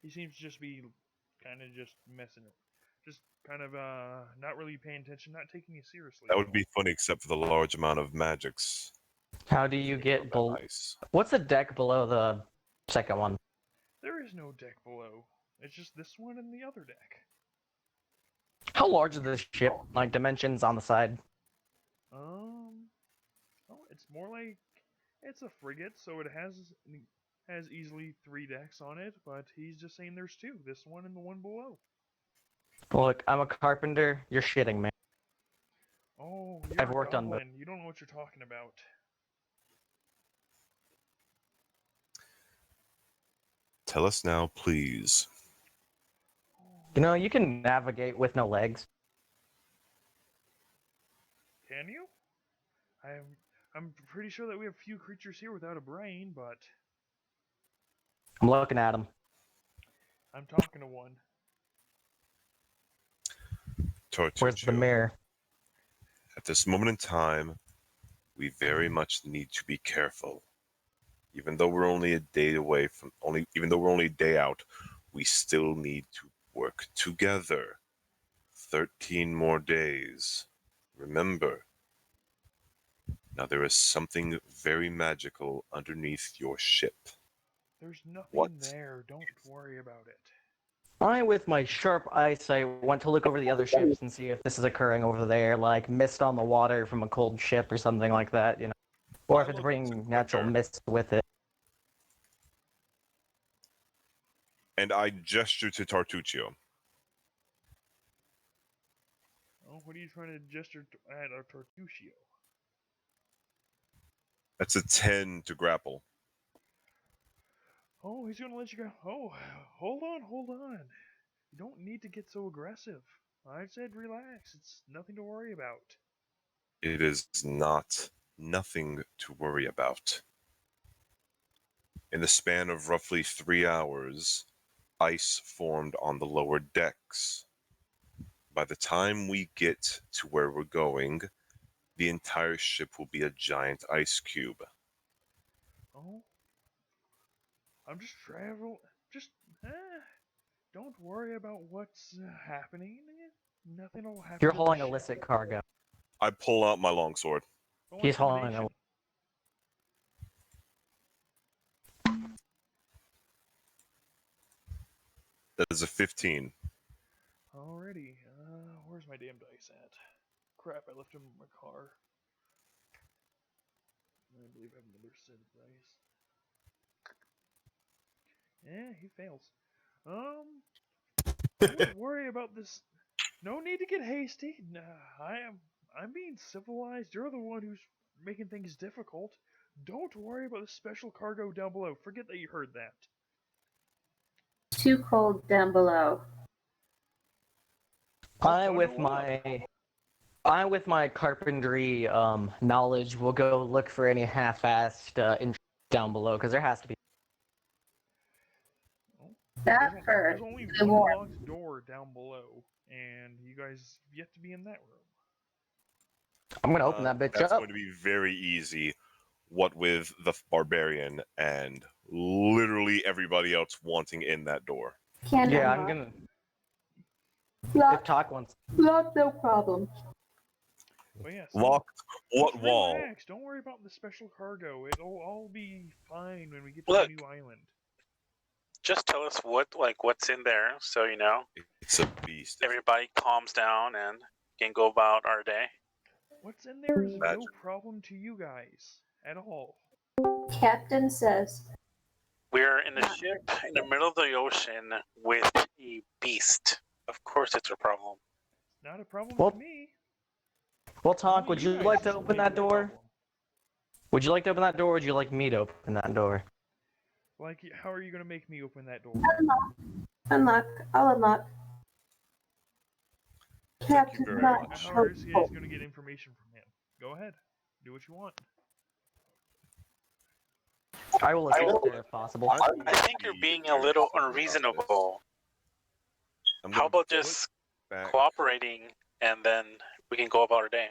He seems to just be kind of just messing it. Just kind of not really paying attention, not taking you seriously. That would be funny, except for the large amount of magics. How do you get below? Ice. What's the deck below the second one? There is no deck below. It's just this one and the other deck. How large is this ship? Like dimensions on the side? Oh, it's more like it's a frigate, so it has easily 3 decks on it. But he's just saying there's 2. This one and the one below. Look, I'm a carpenter. You're shitting me. Oh, you're I've a worked on both. goblin. You don't know what you're talking about. Tell us now, please. You know, you can navigate with no legs. Can you? I'm pretty sure that we have few creatures here without a brain, but I'm looking at them. I'm talking to one. Where's the Tortuccio, mirror? at this moment in time, we very much need to be careful. Even though we're only a day away from even though we're only a day out, we still need to work together. 13 more days. Remember. Now there is something very magical underneath your ship. There's nothing What? there. Don't worry about it. I, with my sharp eyesight, want to look over the other ships and see if this is occurring over there, like mist on the water from a cold ship or something like that, you know. Or if it's Look, bringing it's natural there. mist with it. And I gesture to Tartuccio. Oh, what are you trying to gesture at our Tortuccio? That's a 10 to grapple. Oh, he's gonna let you go. Oh, hold on, hold on. You don't need to get so aggressive. I said relax. It's nothing to worry about. It is not nothing to worry about. In the span of roughly 3 hours, ice formed on the lower decks. By the time we get to where we're going, the entire ship will be a giant ice cube. Oh, I'm just travel. Just don't worry about what's happening. Nothing will happen. You're to the hauling ship. illicit cargo. I pull out my longsword. Oh, He's hauling intimidation. That is a 15. Alrighty. Where's my damn dice at? Crap, I left them in my car. I believe I have another set of dice. Yeah, he fails. I wouldn't worry about this. No need to get hasty. Nah, I'm being civilized. You're the one who's making things difficult. Don't worry about the special cargo down below. Forget that you heard that. Too cold down below. I Bundle with up. my carpentry knowledge will go look for any half-assed down below because there has to be. That There's first. only The one war. locked door down below, and you guys have yet to be in that room. I'm gonna open that bitch That's up. going to be very easy. What with the barbarian and literally everybody else wanting in that door. Can Yeah, unlock. I'm gonna. If Lock, Talk wants. lock, no problem. But yes, Locked what just wall? relax. Don't worry about the special cargo. It'll all be fine when we get to Look. the new island. Just tell us what's in there, so It's a beast. everybody calms down and can go about our day. What's in there is no Imagine. problem to you guys at all. Captain says. We're in a ship in the middle of the ocean with a beast. Of course, it's a problem. Not a problem Well, to me. Well, Tonk, Only would you you guys like to open make that it a door? problem. Would you like to open that door? Or would you like me to open that door? Like, how are you gonna make me open that door? Unlock. I'll unlock. Thank you Captain, very not much. How are you guys gonna get information from him? Go ahead. Do what you want. I will assist there if possible. I think you're being a little unreasonable. How about just cooperating and then we can go about our day?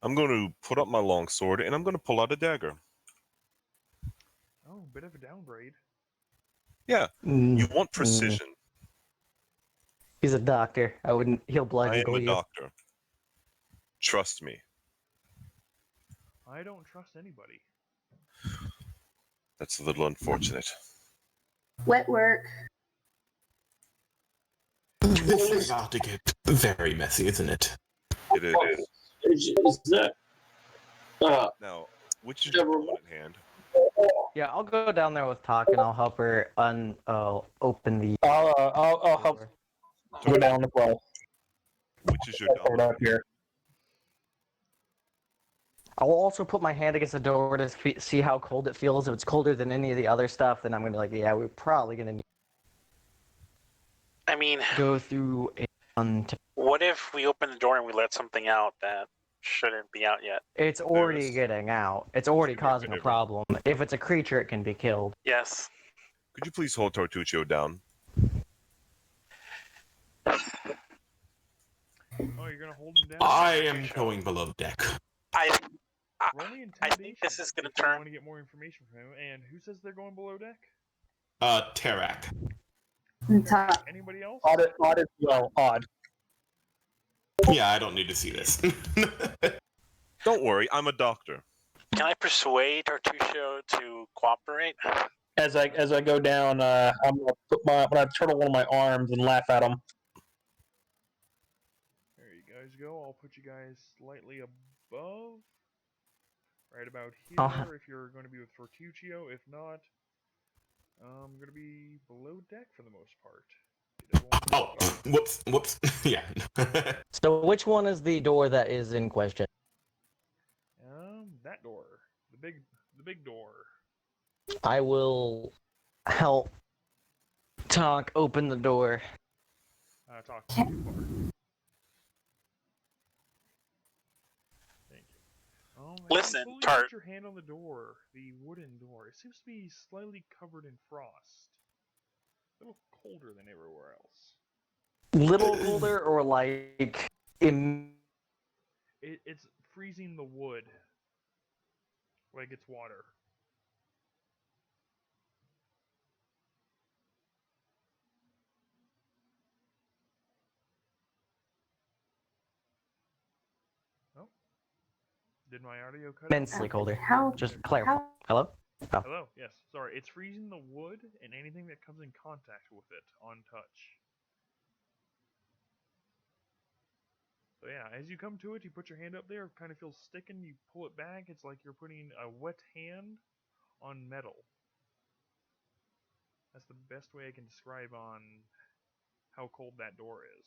I'm going to put up my longsword and I'm going to pull out a dagger. Oh, bit of a downgrade. Yeah, you want precision. He's a doctor. I wouldn't. He'll I blood am a you. doctor. Trust me. I don't trust anybody. That's a little unfortunate. Wet work. This is about to get very messy, isn't it? It is. Is that? Now, which is your dominant hand? Yeah, I'll go down there with Talk and I'll help her open the. I'll help door. go down as well. Which is your Hold dominant up here. I'll also put my hand against the door to see how cold it feels. If it's colder than any of the other stuff, then I'm gonna be like, yeah, we're probably gonna need I mean, to go through a. what if we open the door and we let something out that shouldn't be out yet? It's already There's- getting out. It's already Should be a causing a bit of a- problem. If it's a creature, it can be killed. Yes. Could you please hold Tortuccio down? Oh, you're gonna hold him down? I am going below deck. I Roll me I intimidation. think this is gonna if you turn. want to get more information from him. And who says they're going below deck? Tarak. Talk. Anybody else? Odd as well. Odd. Yeah, I don't need to see this. Don't worry, I'm a doctor. Can I persuade Artusio to cooperate? As I go down, I'm gonna turtle one of my arms and laugh at him. There you guys go. I'll put you guys slightly above. Right about here, Uh-huh. if you're going to be with Fortuccio. If not, I'm going to be below deck for the most part. Oh, whoops. Yeah. So which one is the door that is in question? That door, the big door. I will help Talk open the door. Talk too far. Thank you. Listen, as you slowly Tart. put your hand on the door, the wooden door. It seems to be slightly covered in frost. A little colder than everywhere else. Little colder or like It's freezing the wood like it's water. Oh, did my audio cut out? immensely colder. How? Just clarify. How? Hello? Hello, yes. Sorry, it's freezing the wood and anything that comes in contact with it on touch. So yeah, as you come to it, you put your hand up there, it kind of feels sticking, you pull it back, it's like you're putting a wet hand on metal. That's the best way I can describe on how cold that door is.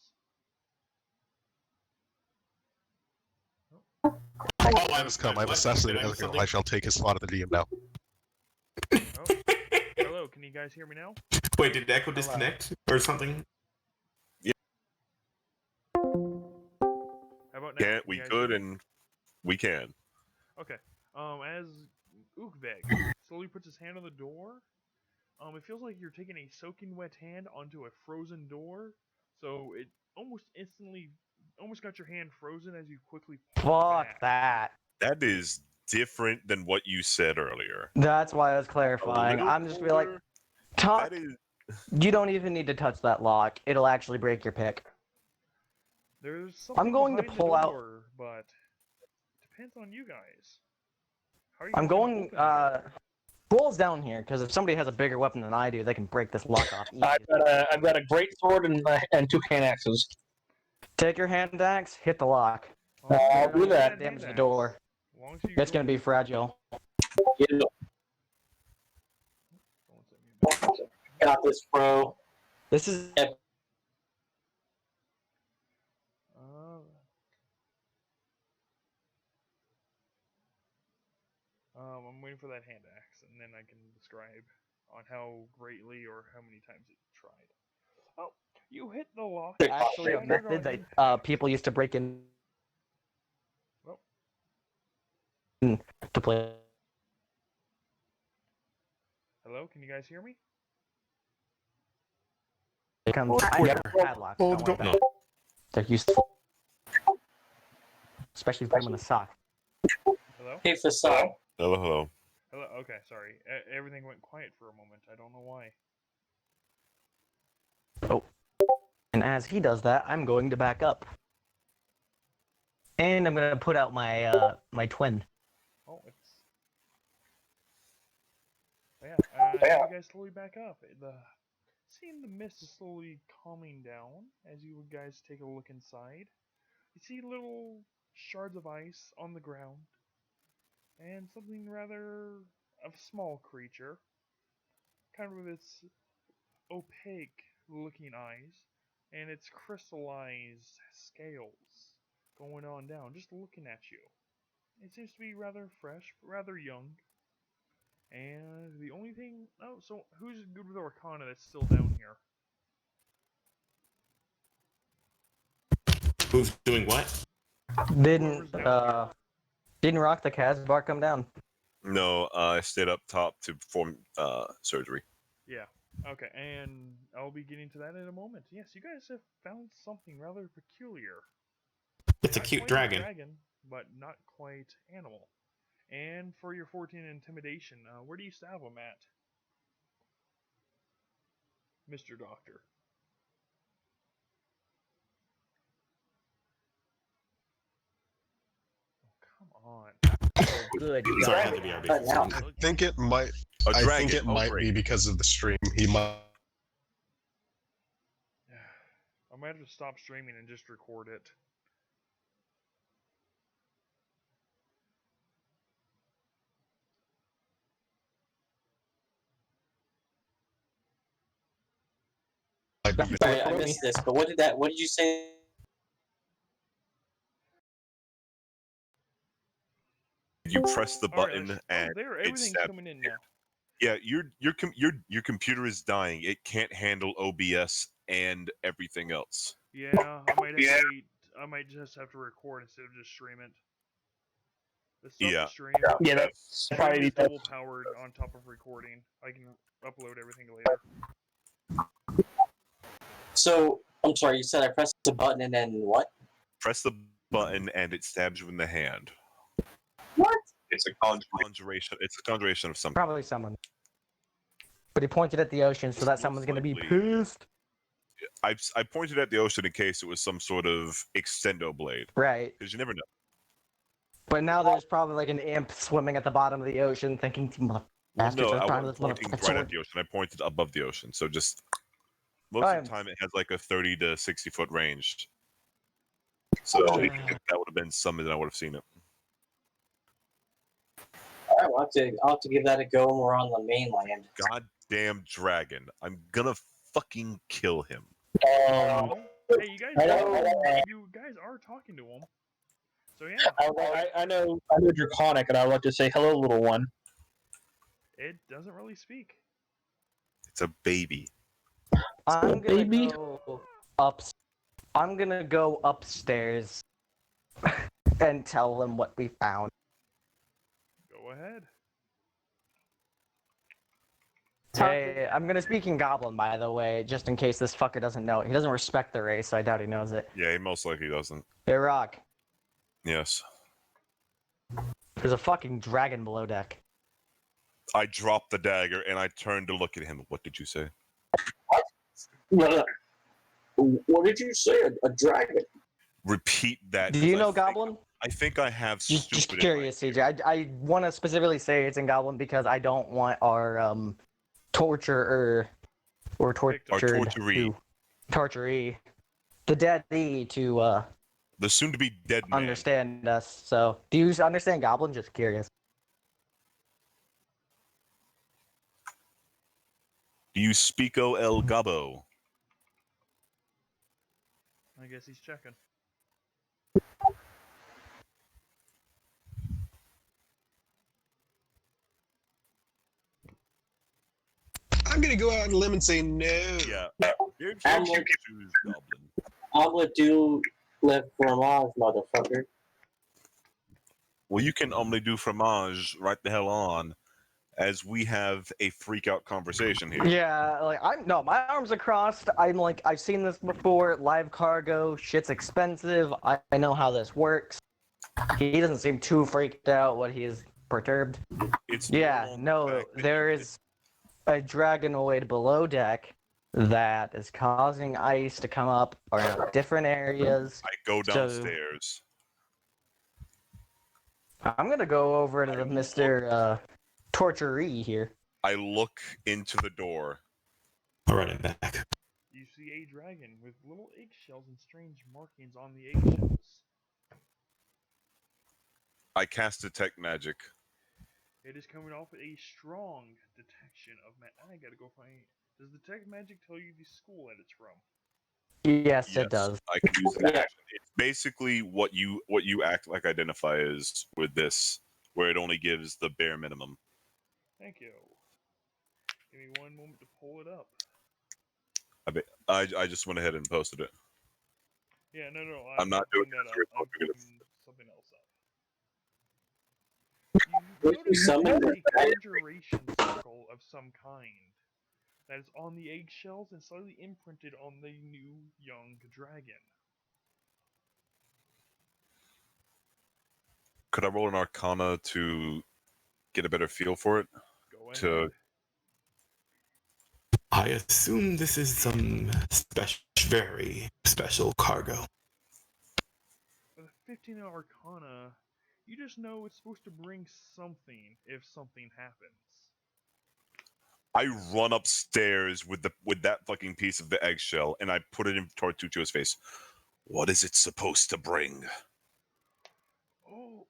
Oh, Has come. I've assassinated Elegant. I shall take his spot at the DM now. Oh. Hello, can you guys hear me now? Wait, did Echo disconnect or something? How about now? Can't, Can we you guys could, hear me? and we can. Okay. As Ukveg slowly puts his hand on the door, it feels like you're taking a soaking wet hand onto a frozen door, so it almost got your hand frozen as you quickly pull it Fuck back. that. That is different than what you said earlier. That's why I was A clarifying. little I'm just gonna be like, colder, Talk. That is You don't even need to touch that lock. It'll actually break your pick. There's something going to behind pull the out- door, but it depends on you guys. How are you I'm guys gonna going. open the door? Rolls down here because if somebody has a bigger weapon than I do, they can break this lock off. Easy. I've got a great sword and two hand axes. Take your hand axe, hit the lock. I'll do that. Damage the door. As long as you It's don't- gonna be fragile. Got this, bro. This is. I'm waiting for that hand axe, and then I can describe on how greatly or how many times it tried. Oh, you hit the lock. Actually, a shattered method on that impact. people used to break in Well, to play. hello, can you guys hear me? They come Yeah. padlocks. Oh, Don't worry no. about it. They're useful, especially if you put them in a sock. Hello? Hey, Facade. hello. Hello? Okay, sorry. Everything went quiet for a moment. I don't know why. And as he does that, I'm going to back up, and I'm gonna put out my my twin. Oh, it's... Yeah, you guys slowly back up. Seeing the mist is slowly calming down as you guys take a look inside. You see little shards of ice on the ground, and something rather of a small creature, kind of with its opaque looking eyes and its crystallized scales going on down, just looking at you. It seems to be rather fresh, rather young. And the only thing... Oh, so who's good with Arcana that's still down here? Who's doing what? Didn't Whoever's didn't Rock the Casbar come down? No, I stayed up top to perform surgery. Yeah. Okay, and I'll be getting to that in a moment. Yes, you guys have found something rather peculiar. It's a Not cute quite dragon. but not quite animal. And for your 14 intimidation, where do you stab him at? Mr. Doctor. Oh, come on. Good. Sorry, I had to be our But now- business. I think it might. A I dragon. think it might be because of the stream. He might. I might have to stop streaming and just record it. I missed this, but what did you say? You press the button Alright, and there, it everything's stabs. coming in now. Yeah, your computer is dying. It can't handle OBS and everything else. Yeah, I might have to wait. I might just have to record instead of just stream it. The stuff Yeah. to stream. Yeah, that's Streaming probably is the double powered on top of recording. I can upload everything later. So I'm sorry, you said I pressed the button and then what? Press the button and it stabs you in the hand. What? It's a conjuration. It's a conjuration of something. Probably someone. But he pointed at the ocean, so that Most someone's gonna be likely. pissed. I pointed at the ocean in case it was some sort of extendo blade, Right. because you never know. But now there's probably like an imp swimming at the bottom of the ocean thinking, Well, bastards no, are I trying to wasn't this pointing motherfucking right at sword. the ocean. I pointed above the ocean. So just most of the time, it has like a 30 to 60 foot range. So if that would have been something, then I would have seen it. Alright, I'll have to give that a go when we're on the mainland. Goddamn dragon! I'm gonna fucking kill him. um, Hey, you guys are talking to him. So yeah, I know Draconic, and I would like to say hello, little one. it doesn't really speak. It's a baby. I'm gonna Baby. go up. I'm gonna go upstairs and tell them what we found. Go ahead. Hey, I'm gonna speak in Goblin, by the way, just in case this fucker doesn't know it. He doesn't respect the race, so I doubt he knows it. Yeah, he most likely doesn't. Hey, Rock, Yes. there's a fucking dragon below deck. I dropped the dagger and I turned to look at him. What did you say? What did you say? A dragon? Repeat that. Do 'cause you I know think- Goblin? I think I have Just stupid. in curious, CJ. I want to specifically say it's in Goblin because I don't want our torturer or tortured torturee. torturee, the deadee to The soon-to-be dead man. understand us. So, do you understand Goblin? Just curious. Do you speako el gabo? I guess he's checking. I'm gonna go out on a limb and say no. Yeah. Here's I'm you like- choose goblin. I'm gonna do live fromage, motherfucker. Well, you can only do fromage right the hell on, as we have a freak out conversation here. Yeah, like my arms are crossed. I'm like, I've seen this before. Live cargo, shit's expensive. I know how this works. He doesn't seem too freaked out. What he is perturbed. It's Yeah, normal no, fact that there you- is a dragonoid below deck that is causing ice to come up around different areas. I go So- downstairs. I'm gonna go over to the Mr. Torturee here. I look into the door. I'll run it back. You see a dragon with little eggshells and strange markings on the eggshells. I cast detect magic. It is coming off with a strong detection of I gotta go find. Does detect magic tell you the school that it's from? Yes, it does. I can use an Yeah. action. It's basically what you act like identify as with this, where it only gives the bare minimum. Thank you. Give me one moment to pull it up. I just went ahead and posted it. Yeah, no. I'm not doing that this up. very I'm quick. putting something else up. You Did you notice summon there's the a dragon? conjuration circle of some kind that is on the eggshells and slightly imprinted on the new young dragon. Could I roll an Arcana to get a better feel for it? Go To- ahead. I assume this is some very special cargo. With a 15 Arcana, you just know it's supposed to bring something if something happens. I run upstairs with that fucking piece of the eggshell and I put it in Tortucho's face. What is it supposed to bring? Oh,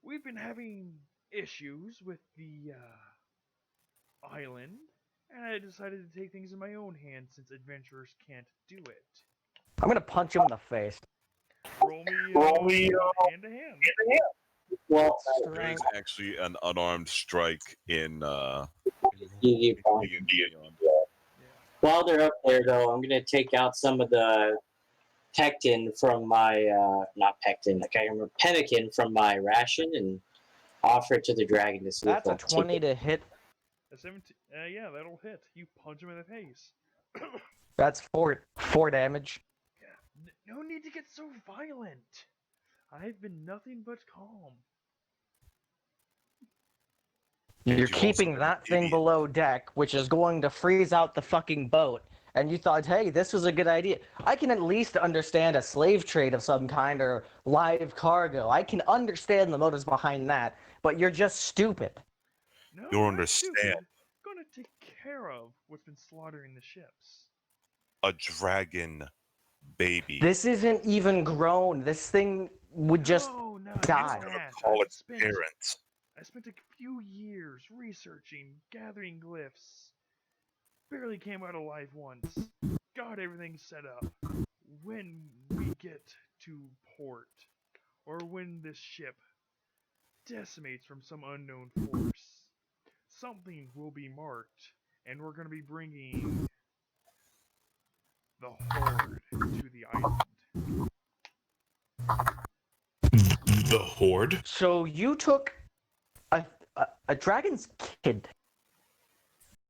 we've been having issues with the island, and I decided to take things in my own hands since adventurers can't do it. I'm gonna punch him in the face. Roll me hand to hand. Well, There is actually an unarmed strike in Beyond. while they're up there, though, I'm gonna take out some of the pectin from my not pectin. I can't remember pemmican from my ration and offer it to the dragon to see That's if a they'll 20 take it. to hit. A 17. Yeah, that'll hit. You punch him in the face. That's four damage. No need to get so violent. I've been nothing but calm. You're you also keeping an that thing idiot. below deck, which is going to freeze out the fucking boat. And you thought, hey, this was a good idea. I can at least understand a slave trade of some kind or live cargo. I can understand the motives behind that, but you're just stupid. No, You'll not understand. stupid. I'm gonna take care of what's been slaughtering the ships. A dragon baby. This isn't even grown. This thing would just No, die. It's gonna Matt, call I its spent- parents. I spent a few years researching, gathering glyphs. Barely came out alive once. Got everything set up. When we get to port, or when this ship decimates from some unknown force, something will be marked, and we're going to be bringing the Horde to the island. The Horde? So you took a dragon's kid